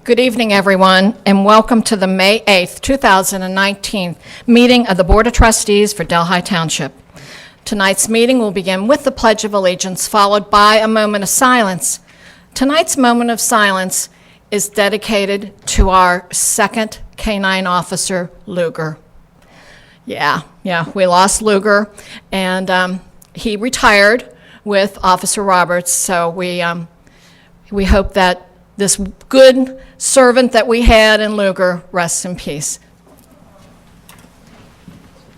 Good evening, everyone, and welcome to the May 8th, 2019 meeting of the Board of Trustees for Delhi Township. Tonight's meeting will begin with the Pledge of Allegiance, followed by a moment of silence. Tonight's moment of silence is dedicated to our second K-9 officer, Luger. Yeah, we lost Luger, and he retired with Officer Roberts, so we hope that this good servant that we had in Luger rests in peace.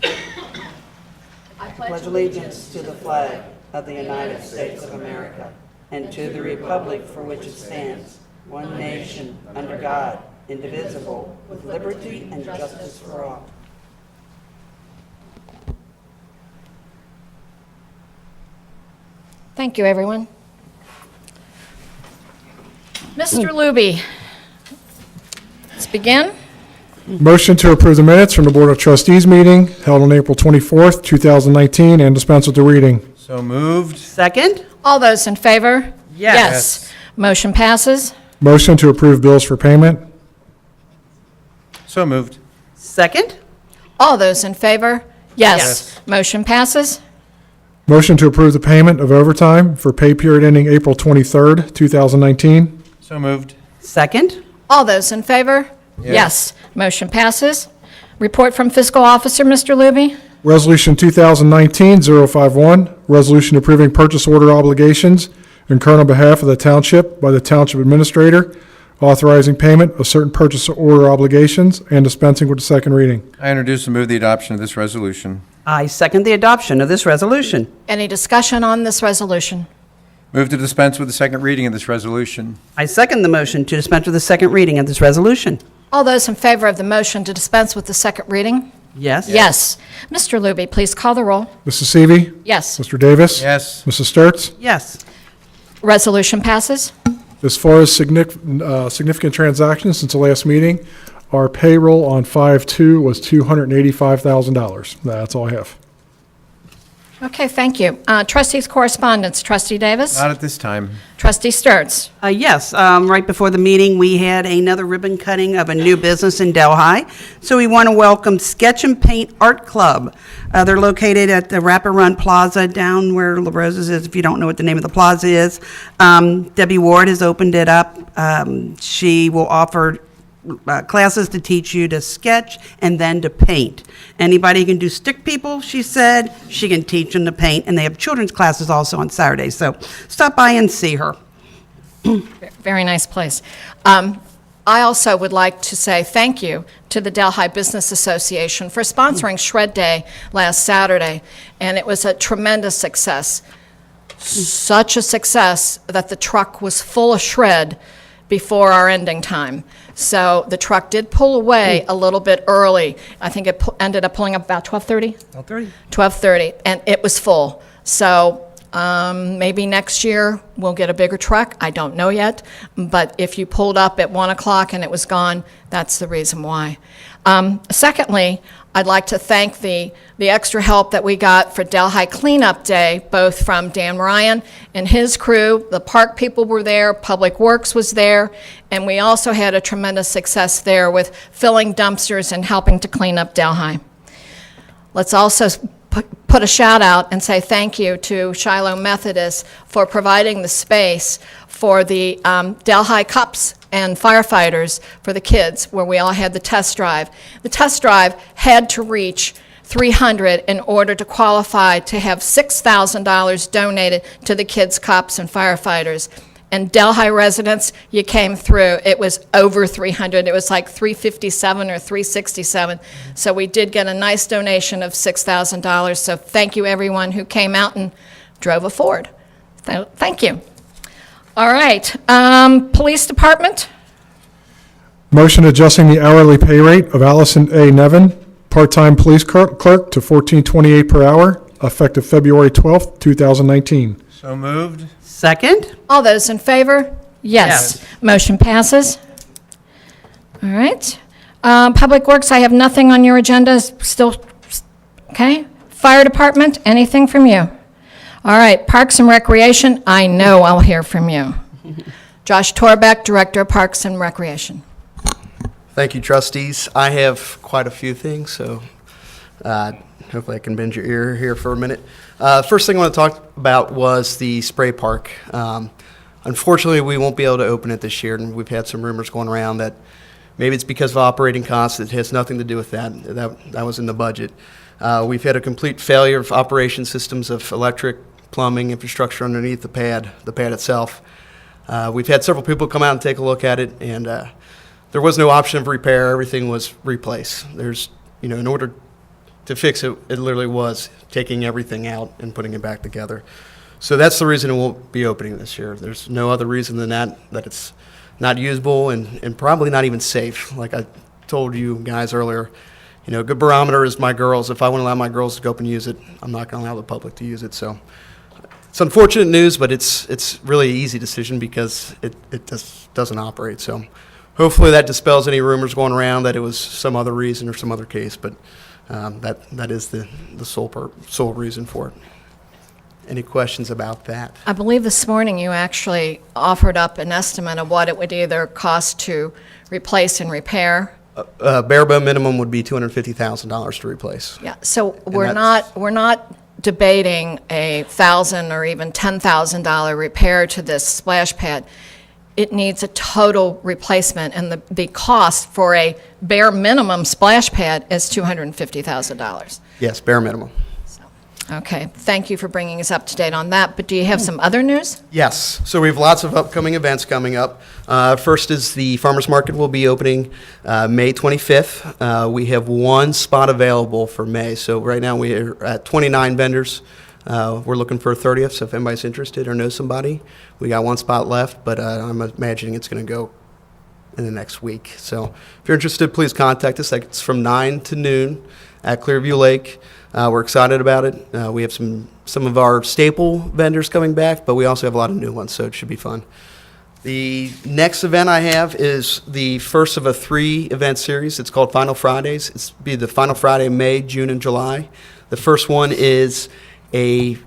I pledge allegiance to the flag of the United States of America and to the republic for which it stands, one nation, under God, indivisible, with liberty and justice for all. Thank you, everyone. Mr. Luby, let's begin. Motion to approve the minutes from the Board of Trustees meeting held on April 24th, 2019, and dispense with the reading. So moved. Second? All those in favor? Yes. Motion passes. Motion to approve bills for payment. So moved. Second? All those in favor? Yes. Yes. Motion passes. Motion to approve the payment of overtime for pay period ending April 23rd, 2019. So moved. Second? All those in favor? Yes. Motion passes. Report from Fiscal Officer, Mr. Luby. Resolution 2019-051, resolution approving purchase order obligations incurred on behalf of the Township by the Township Administrator, authorizing payment of certain purchase order obligations and dispensing with the second reading. I introduce and move the adoption of this resolution. I second the adoption of this resolution. Any discussion on this resolution? Move to dispense with the second reading of this resolution. I second the motion to dispense with the second reading of this resolution. All those in favor of the motion to dispense with the second reading? Yes? Yes. Mr. Luby, please call the roll. Mrs. Seavey. Yes. Mr. Davis. Yes. Mrs. Sturts. Yes. Resolution passes. As far as significant transactions since the last meeting, our payroll on 5/2 was $285,000. That's all I have. Okay, thank you. Trustees' correspondence. Trustee Davis? Not at this time. Trustee Sturts? Yes, right before the meeting, we had another ribbon cutting of a new business in Delhi. So we want to welcome Sketch and Paint Art Club. They're located at the Rapid Run Plaza down where La Rosa's is, if you don't know what the name of the plaza is. Debbie Ward has opened it up. She will offer classes to teach you to sketch and then to paint. Anybody can do stick people, she said. She can teach them to paint, and they have children's classes also on Saturdays. So stop by and see her. Very nice place. I also would like to say thank you to the Delhi Business Association for sponsoring Shred Day last Saturday, and it was a tremendous success. Such a success that the truck was full of shred before our ending time. So the truck did pull away a little bit early. I think it ended up pulling up about 12:30? 12:30. 12:30, and it was full. So maybe next year we'll get a bigger truck. I don't know yet. But if you pulled up at 1 o'clock and it was gone, that's the reason why. Secondly, I'd like to thank the extra help that we got for Delhi Cleanup Day, both from Dan Ryan and his crew. The park people were there, Public Works was there, and we also had a tremendous success there with filling dumpsters and helping to clean up Delhi. Let's also put a shout out and say thank you to Shiloh Methodist for providing the space for the Delhi Cups and firefighters for the kids, where we all had the test drive. The test drive had to reach 300 in order to qualify to have $6,000 donated to the kids' cops and firefighters. And Delhi residents, you came through. It was over 300. It was like 357 or 367. So we did get a nice donation of $6,000. So thank you, everyone who came out and drove a Ford. Thank you. All right. Police Department. Motion adjusting the hourly pay rate of Allison A. Nevin, part-time police clerk, to $14.28 per hour, effective February 12th, 2019. So moved. Second? All those in favor? Yes. Motion passes. All right. Public Works, I have nothing on your agenda. Still, okay. Fire Department, anything from you? All right. Parks and Recreation, I know I'll hear from you. Josh Torbeck, Director of Parks and Recreation. Thank you, trustees. I have quite a few things, so hopefully I can bend your ear here for a minute. First thing I want to talk about was the spray park. Unfortunately, we won't be able to open it this year, and we've had some rumors going around that maybe it's because of operating costs. It has nothing to do with that. That was in the budget. We've had a complete failure of operation systems of electric, plumbing, infrastructure underneath the pad itself. We've had several people come out and take a look at it, and there was no option of repair. Everything was replace. There's, in order to fix it, it literally was taking everything out and putting it back together. So that's the reason it won't be opening this year. There's no other reason than that it's not usable and probably not even safe. Like I told you guys earlier, a good barometer is my girls. If I want to allow my girls to go up and use it, I'm not going to allow the public to use it. So it's unfortunate news, but it's really an easy decision because it just doesn't operate. So hopefully that dispels any rumors going around that it was some other reason or some other case, but that is the sole reason for it. Any questions about that? I believe this morning you actually offered up an estimate of what it would either cost to replace and repair. Bare bone minimum would be $250,000 to replace. Yeah, so we're that's- not debating a $1,000 or even $10,000 repair to this splash pad. It needs a total replacement, and the cost for a bare minimum splash pad is $250,000. Yes, bare minimum. Okay, thank you for bringing us up to date on that, but do you have some other news? Yes, so we have lots of upcoming events coming up. First is the farmers market will be opening May 25th. We have one spot available for May, so right now we are at 29 vendors. We're looking for a 30th, so if anybody's interested or knows somebody, we got one spot left, but I'm imagining it's going to go in the next week. So if you're interested, please contact us. It's from 9 to noon at Clearview Lake. We're excited about it. We have some of our staple vendors coming back, but we also have a lot of new ones, so it should be fun. The next event I have is the first of a 3-event series. It's called Final Fridays. It's be the final Friday, May, June, and July. The first one is a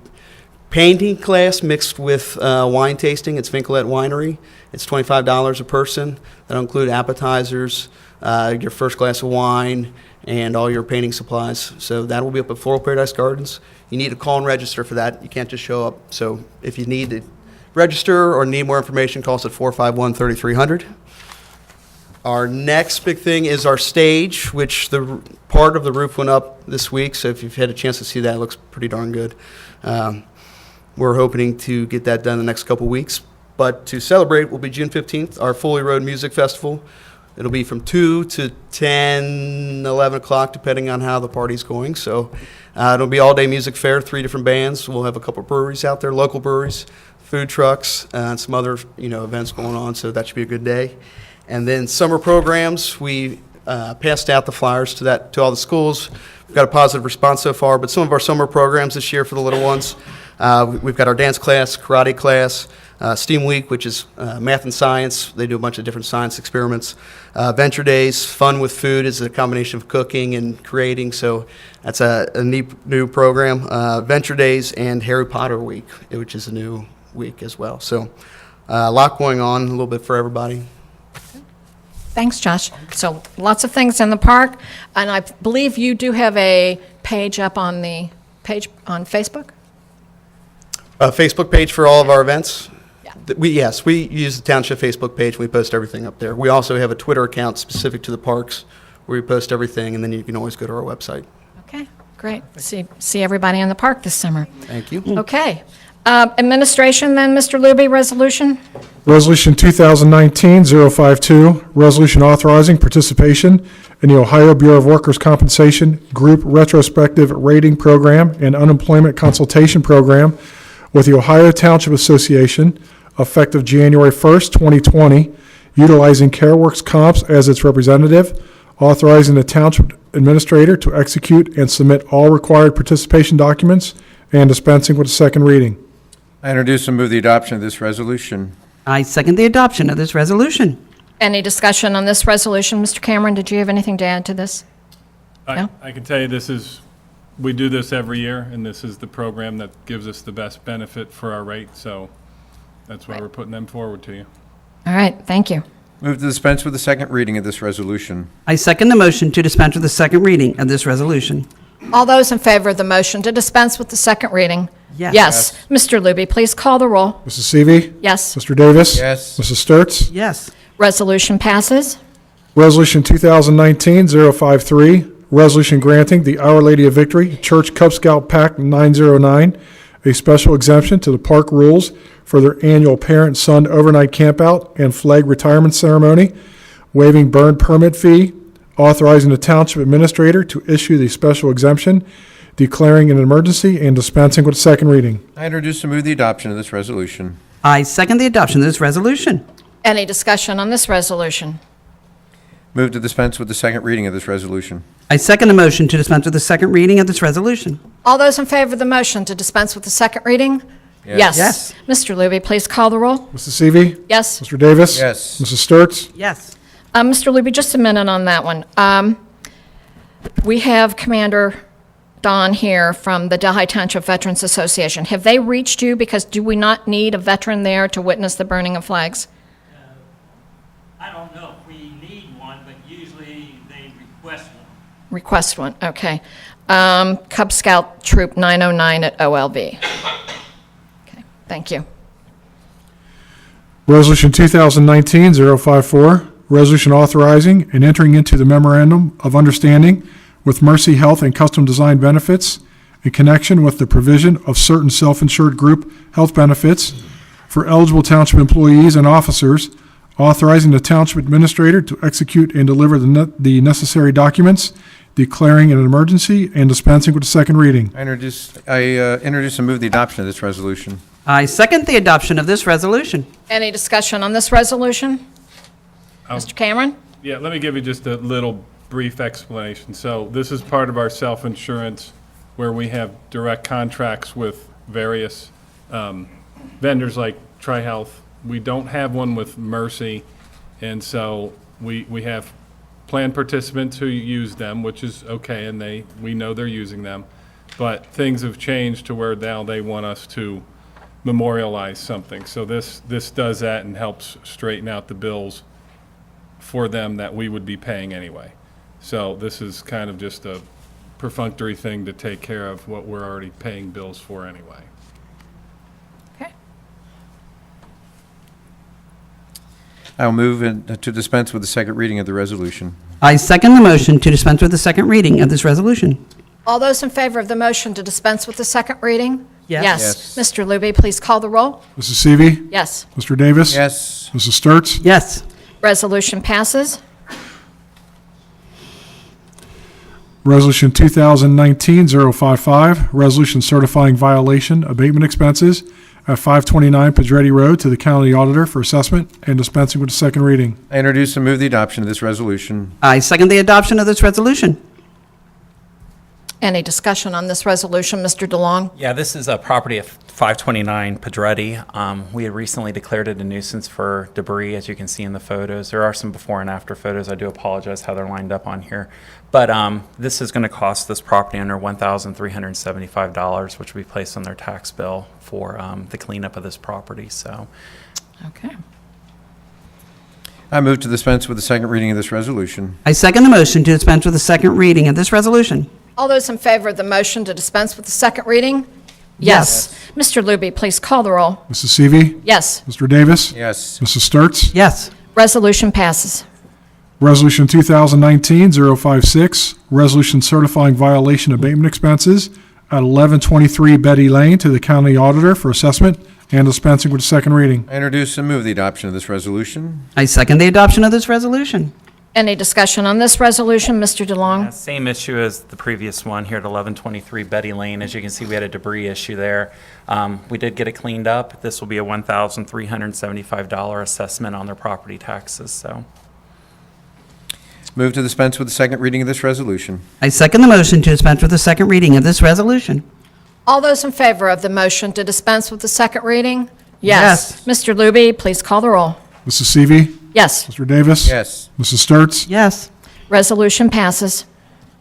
painting class mixed with wine tasting. It's Vincolette Winery. It's $25 a person. That'll include appetizers, your first glass of wine, and all your painting supplies. So that will be up at Floral Paradise Gardens. You need to call and register for that. You can't just show up. So if you need to register or need more information, call us at 451-3300. Our next big thing is our stage, which the part of the roof went up this week. So if you've had a chance to see that, it looks pretty darn good. We're hoping to get that done in the next couple weeks. But to celebrate will be June 15th, our Foley Road Music Festival. It'll be from 2 to 10, 11 o'clock, depending on how the party's going. So it'll be all-day music fair, 3 different bands. We'll have a couple breweries out there, local breweries, food trucks, and some other events going on, so that should be a good day. And then summer programs, we passed out the flyers to all the schools. We've got a positive response so far, but some of our summer programs this year for the little ones, we've got our dance class, karate class, STEAM Week, which is math and science. They do a bunch of different science experiments. Venture Days, fun with food, is a combination of cooking and creating, so that's a neat new program. Venture Days and Harry Potter Week, which is a new week as well. So a lot going on, a little bit for everybody. Thanks, Josh. So lots of things in the park, and I believe you do have a page up on the page on Facebook? A Facebook page for all of our events? Yeah. We use the Township Facebook page. We post everything up there. We also have a Twitter account specific to the parks where we post everything, and then you can always go to our website. Okay, great. See everybody in the park this summer. Thank you. Okay. Administration then, Mr. Luby, resolution? Resolution 2019-052, resolution authorizing participation in the Ohio Bureau of Workers' Compensation Group Retrospective Rating Program and Unemployment Consultation Program with the Ohio Township Association, effective January 1st, 2020, utilizing CareWorks Comps as its representative, authorizing the Township Administrator to execute and submit all required participation documents, and dispensing with a second reading. I introduce and move the adoption of this resolution. I second the adoption of this resolution. Any discussion on this resolution? Mr. Cameron, did you have anything to add to this? No? I can tell you we do this every year, and this is the program that gives us the best benefit for our rate, so that's why Right. we're putting them forward to you. All right, thank you. Move to dispense with the second reading of this resolution. I second the motion to dispense with the second reading of this resolution. All those in favor of the motion to dispense with the second reading? Yes. Yes. Mr. Luby, please call the roll. Mrs. Seavey. Yes. Mr. Davis. Yes. Mrs. Sturts. Yes. Resolution passes. Resolution 2019-053, resolution granting the Our Lady of Victory Church Cub Scout Pack 909 a special exemption to the park rules for their annual parent-son overnight campout and flag retirement ceremony, waiving burn permit fee, authorizing the township administrator to issue the special exemption, declaring an emergency, and dispensing with second reading. I introduce and move the adoption of this resolution. I second the adoption of this resolution. Any discussion on this resolution? Move to dispense with the second reading of this resolution. I second the motion to dispense with the second reading of this resolution. All those in favor of the motion to dispense with the second reading? Yes. Yes. Mr. Luby, please call the roll. Mrs. Seavey. Yes. Mr. Davis. Yes. Mrs. Sturts. Yes. Mr. Luby, just a minute on that one. We have Commander Don here from the Delhi Township Veterans Association. Have they reached you? Because do we not need a veteran there to witness the burning of flags? I don't know if we need one, but usually they request one. Request one, okay. Cub Scout Troop 909 at OLV. Okay, thank you. Resolution 2019-054, resolution authorizing and entering into the memorandum of understanding with Mercy Health and Custom Design Benefits in connection with the provision of certain self-insured group health benefits for eligible township employees and officers, authorizing the township administrator to execute and deliver the necessary documents, declaring an emergency, and dispensing with the second reading. I introduce and move the adoption of this resolution. I second the adoption of this resolution. Any discussion on this resolution? Mr. Cameron? Yeah, let me give you just a little brief explanation. So this is part of our self-insurance where we have direct contracts with various vendors like TriHealth. We don't have one with Mercy, and so we have plan participants who use them, which is okay, and we know they're using them. But things have changed to where now they want us to memorialize something. So this does that and helps straighten out the bills for them that we would be paying anyway. So this is kind of just a perfunctory thing to take care of what we're already paying bills for anyway. Okay. I'll move to dispense with the second reading of the resolution. I second the motion to dispense with the second reading of this resolution. All those in favor of the motion to dispense with the second reading? Yes. Yes. Mr. Luby, please call the roll. Mrs. Seavey. Yes. Mr. Davis. Yes. Mrs. Sturts. Yes. Resolution passes. Resolution 2019-055, resolution certifying violation abatement expenses at 529 Pedretti Road to the county auditor for assessment and dispensing with the second reading. I introduce and move the adoption of this resolution. I second the adoption of this resolution. Any discussion on this resolution, Mr. DeLong? Yeah, this is a property of 529 Pedretti. We had recently declared it a nuisance for debris, as you can see in the photos. There are some before and after photos. I do apologize how they're lined up on here. But this is going to cost this property under $1,375, which will be placed on their tax bill for the cleanup of this property. So, Okay. I move to dispense with the second reading of this resolution. I second the motion to dispense with the second reading of this resolution. All those in favor of the motion to dispense with the second reading? Yes. Mr. Luby, please call the roll. Mrs. Seavey. Yes. Mr. Davis. Yes. Mrs. Sturts. Yes. Resolution passes. Resolution 2019-056, resolution certifying violation abatement expenses at 1123 Betty Lane to the county auditor for assessment and dispensing with the second reading. I introduce and move the adoption of this resolution. I second the adoption of this resolution. Any discussion on this resolution, Mr. DeLong? same issue as the previous one here at 1123 Betty Lane. As you can see, we had a debris issue there. We did get it cleaned up. This will be a $1,375 assessment on their property taxes. So. Move to dispense with the second reading of this resolution. I second the motion to dispense with the second reading of this resolution. All those in favor of the motion to dispense with the second reading? Yes. Mr. Luby, please call the roll. Mrs. Seavey. Yes. Mr. Davis. Yes. Mrs. Sturts. Yes. Resolution passes.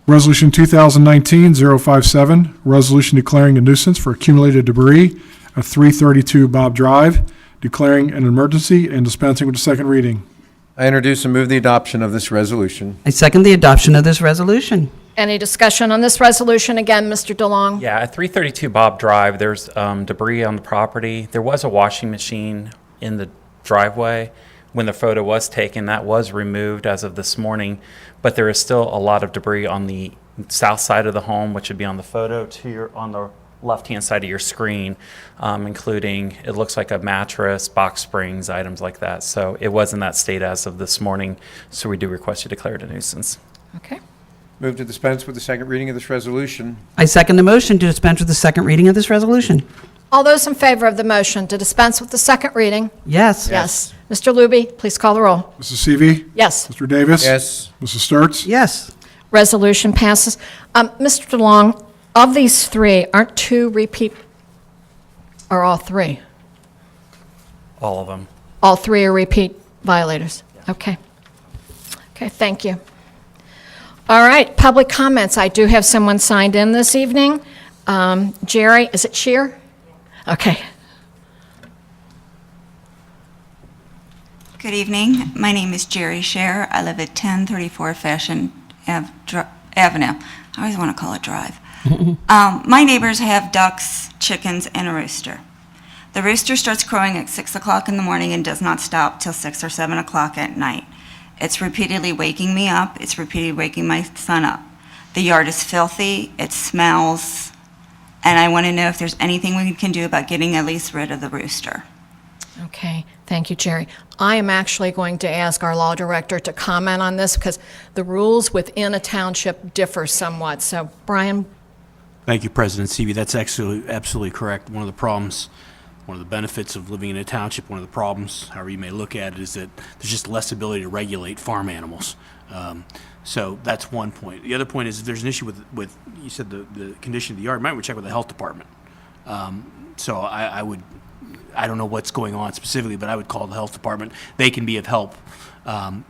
Resolution 2019-057, resolution declaring a nuisance for accumulated debris at 332 Bob Drive, declaring an emergency and dispensing with the second reading. I introduce and move the adoption of this resolution. I second the adoption of this resolution. Any discussion on this resolution? Again, Mr. DeLong? Yeah, at 332 Bob Drive, there's debris on the property. There was a washing machine in the driveway. When the photo was taken, that was removed as of this morning, but there is still a lot of debris on the south side of the home, which would be on the photo on the left-hand side of your screen, including, it looks like a mattress, box springs, items like that. So it was in that state as of this morning, so we do request you declare it a nuisance. Okay. Move to dispense with the second reading of this resolution. I second the motion to dispense with the second reading of this resolution. All those in favor of the motion to dispense with the second reading? Yes. Yes. Mr. Luby, please call the roll. Mrs. Seavey. Yes. Mr. Davis. Yes. Mrs. Sturts. Yes. Resolution passes. Mr. DeLong, of these three, aren't two repeat, or all three? All of them. All three are repeat violators? Okay. Okay, thank you. All right, public comments. I do have someone signed in this evening. Jerry, is it Shear? Okay. Good evening. My name is Jerry Scher. I live at 1034 Fashion Avenue. I always want to call it Drive. My neighbors have ducks, chickens, and a rooster. The rooster starts crowing at 6 o'clock in the morning and does not stop till 6 or 7 o'clock at night. It's repeatedly waking me up. It's repeatedly waking my son up. The yard is filthy. It smells. And I want to know if there's anything we can do about getting at least rid of the rooster. Okay, thank you, Jerry. I am actually going to ask our law director to comment on this because the rules within a township differ somewhat. So, Brian? Thank you, President Seavey. That's absolutely correct. One of the problems, one of the benefits of living in a township, one of the problems, however you may look at it, is that there's just less ability to regulate farm animals. So that's one point. The other point is if there's an issue with you said the condition of the yard, you might want to check with the health department. So I don't know what's going on specifically, but I would call the health department. They can be of help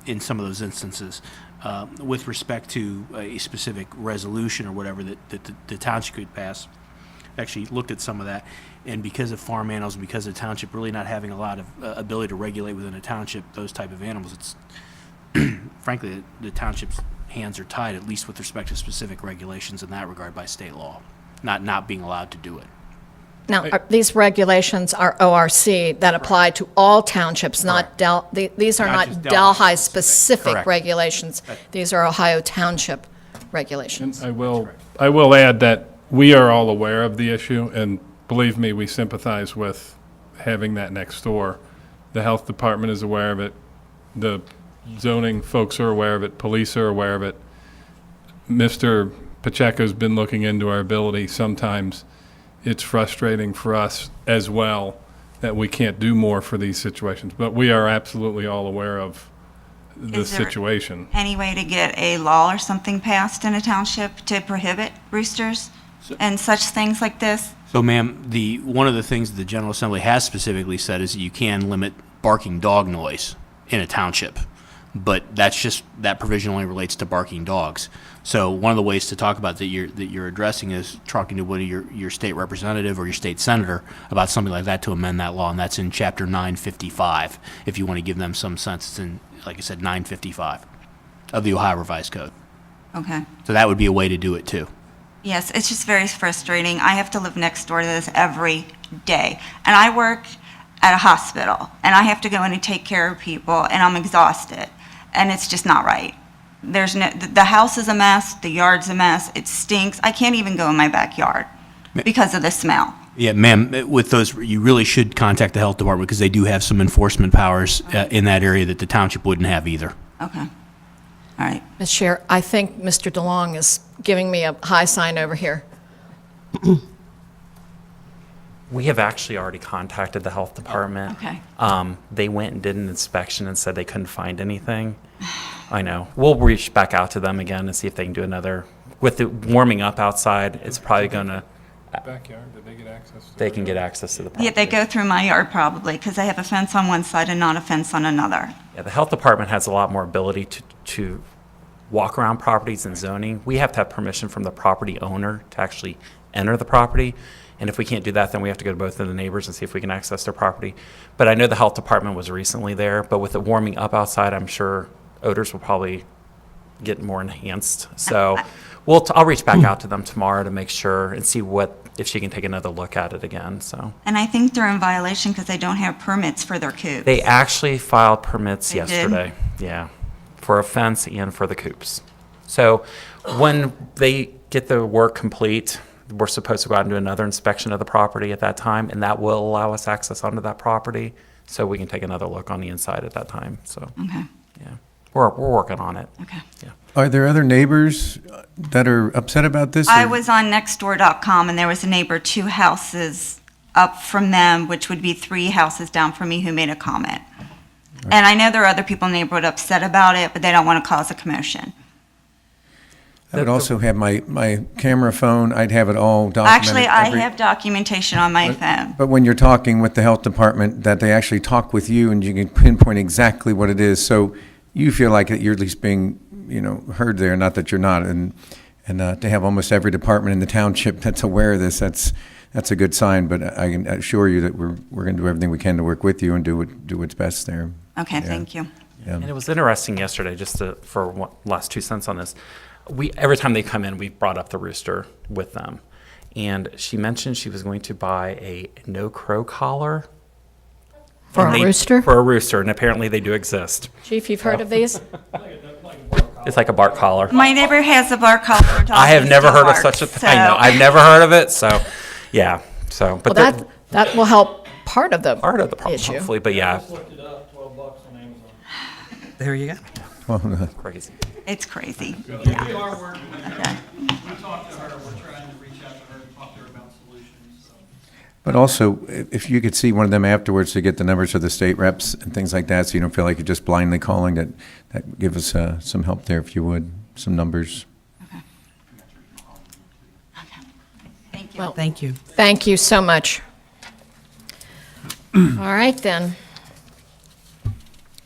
in some of those instances. With respect to a specific resolution or whatever that the township could pass, actually looked at some of that, and because of farm animals and because of the township really not having a lot of ability to regulate within a township those type of animals, it's frankly the township's hands are tied, at least with respect to specific regulations in that regard by state law, not being allowed to do it. Now, these regulations are ORC that apply to all townships, not these are Not not just Delhi-specific Correct. regulations. These are Ohio Township regulations. I will add that we are all aware of the issue, and believe me, we sympathize with having that next door. The health department is aware of it. The zoning folks are aware of it. Police are aware of it. Mr. Pacheco's been looking into our ability. Sometimes it's frustrating for us as well that we can't do more for these situations, but we are absolutely all aware of the Is there situation. Any way to get a law or something passed in a township to prohibit roosters and such things like this? So, ma'am, one of the things that the General Assembly has specifically said is that you can limit barking dog noise in a township, but that provision only relates to barking dogs. So one of the ways to talk about that you're addressing is talking to one of your state representative or your state senator about something like that to amend that law, and that's in Chapter 955. If you want to give them some sense, it's in, like I said, 955 of the Ohio Revised Code. Okay. So that would be a way to do it too. Yes, it's just very frustrating. I have to live next door to this every day. And I work at a hospital, and I have to go in and take care of people, and I'm exhausted. And it's just not right. The house is a mess, the yard's a mess, it stinks. I can't even go in my backyard because of the smell. Yeah, ma'am, with those, you really should contact the health department because they do have some enforcement powers in that area that the township wouldn't have either. Okay. All right. Ms. Chair, I think Mr. DeLong is giving me a high sign over here. We have actually already contacted the health department. Okay. They went and did an inspection and said they couldn't find anything. I know. We'll reach back out to them again and see if they can do another. With it warming up outside, it's probably going to, Backyard, did they get access to? they can get access to the property. Yeah, they go through my yard probably because I have a fence on one side and not a fence on another. Yeah, the health department has a lot more ability to walk around properties and zoning. We have to have permission from the property owner to actually enter the property. And if we can't do that, then we have to go to both of the neighbors and see if we can access their property. But I know the health department was recently there, but with it warming up outside, I'm sure odors will probably get more enhanced. So I'll reach back out to them tomorrow to make sure and see if she can take another look at it again, so. And I think they're in violation because they don't have permits for their coops. They actually filed permits They did? yesterday, yeah, for a fence and for the coops. So when they get the work complete, we're supposed to go out and do another inspection of the property at that time, and that will allow us access onto that property, so we can take another look on the inside at that time, so, Okay, yeah. We're working on it. okay. Yeah. Are there other neighbors that are upset about this? I or- was on nextdoor.com, and there was a neighbor 2 houses up from them, which would be 3 houses down from me, who made a comment. And I know there are other people in the neighborhood upset about it, but they don't want to cause a commotion. I would also have my camera phone, I'd have it all documented. Actually, I have documentation on my phone. But when you're talking with the health department, that they actually talk with you and you can pinpoint exactly what it is. So you feel like that you're at least being, heard there, not that you're not. And to have almost every department in the township that's aware of this, that's a good sign. But I can assure you that we're going to do everything we can to work with you and do what's best there. Okay, Yeah. thank you. Yeah. And it was interesting yesterday, for last 2 cents on this. Every time they come in, we brought up the rooster with them. And she mentioned she was going to buy a no-crow collar. For And a rooster? For a rooster, and apparently they do exist. Chief, you've heard of these? It's like a bark collar. My neighbor has a bar collar for dogs. I have who never still heard of bark, such a thing. I know, so- I've never heard of it, so, yeah, so. Well, But that will help part of the part of the problem, issue. hopefully, but yeah, Looked it up, $12 on Amazon. there you go. Well, Crazy. It's crazy. We are working with her. Okay. We talked to her, we're trying to reach out to her and talk to her about solutions, so. But also, if you could see one of them afterwards to get the numbers of the state reps and things like that, so you don't feel like you're just blindly calling, that give us some help there if you would, some numbers. Thank you. Well, Thank you. thank you so much. All right, then.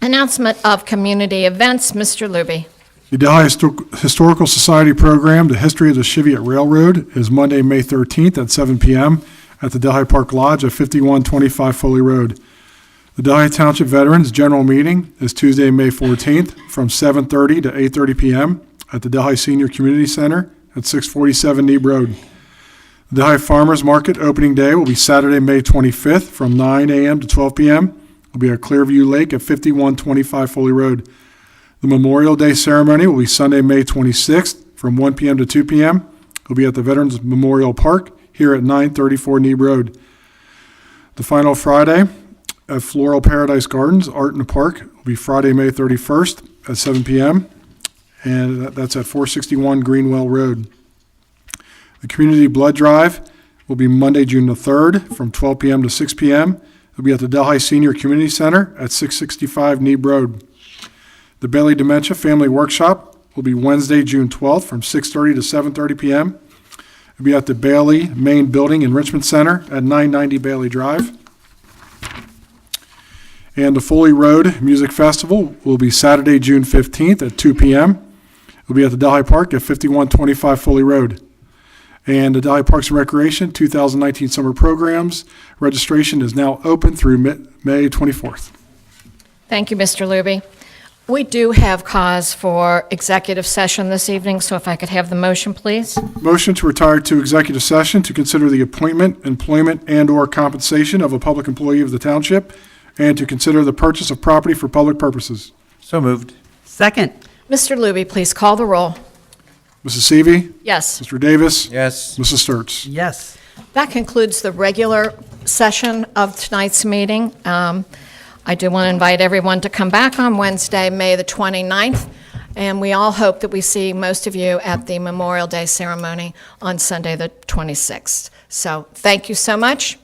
Announcement of community events, Mr. Luby. The Delhi Historical Society program, The History of the Cheviot Railroad, is Monday, May 13th at 7 p.m. at the Delhi Park Lodge at 5125 Foley Road. The Delhi Township Veterans General Meeting is Tuesday, May 14th from 7:30 to 8:30 p.m. at the Delhi Senior Community Center at 647 Neeb Road. The Delhi Farmers Market opening day will be Saturday, May 25th from 9 a.m. to 12 p.m. It will be at Clearview Lake at 5125 Foley Road. The Memorial Day ceremony will be Sunday, May 26th from 1 p.m. to 2 p.m. It will be at the Veterans Memorial Park here at 934 Neeb Road. The final Friday at Floral Paradise Gardens, Art in the Park, will be Friday, May 31st at 7 p.m. And that's at 461 Greenwell Road. The Community Blood Drive will be Monday, June the 3rd from 12 p.m. to 6 p.m. It will be at the Delhi Senior Community Center at 665 Neeb Road. The Bailey Dementia Family Workshop will be Wednesday, June 12th from 6:30 to 7:30 p.m. It will be at the Bailey Main Building Enrichment Center at 990 Bailey Drive. And the Foley Road Music Festival will be Saturday, June 15th at 2 p.m. It will be at the Delhi Park at 5125 Foley Road. And the Delhi Parks and Recreation 2019 Summer Programs registration is now open through May 24th. Thank you, Mr. Luby. We do have cause for executive session this evening, so if I could have the motion, please. Motion to retire to executive session to consider the appointment, employment, and/or compensation of a public employee of the township, and to consider the purchase of property for public purposes. So moved. Second. Mr. Luby, please call the roll. Mrs. Seavey. Yes. Mr. Davis. Yes. Mrs. Sturts. Yes. That concludes the regular session of tonight's meeting. I do want to invite everyone to come back on Wednesday, May the 29th, and we all hope that we see most of you at the Memorial Day ceremony on Sunday, the 26th. So thank you so much.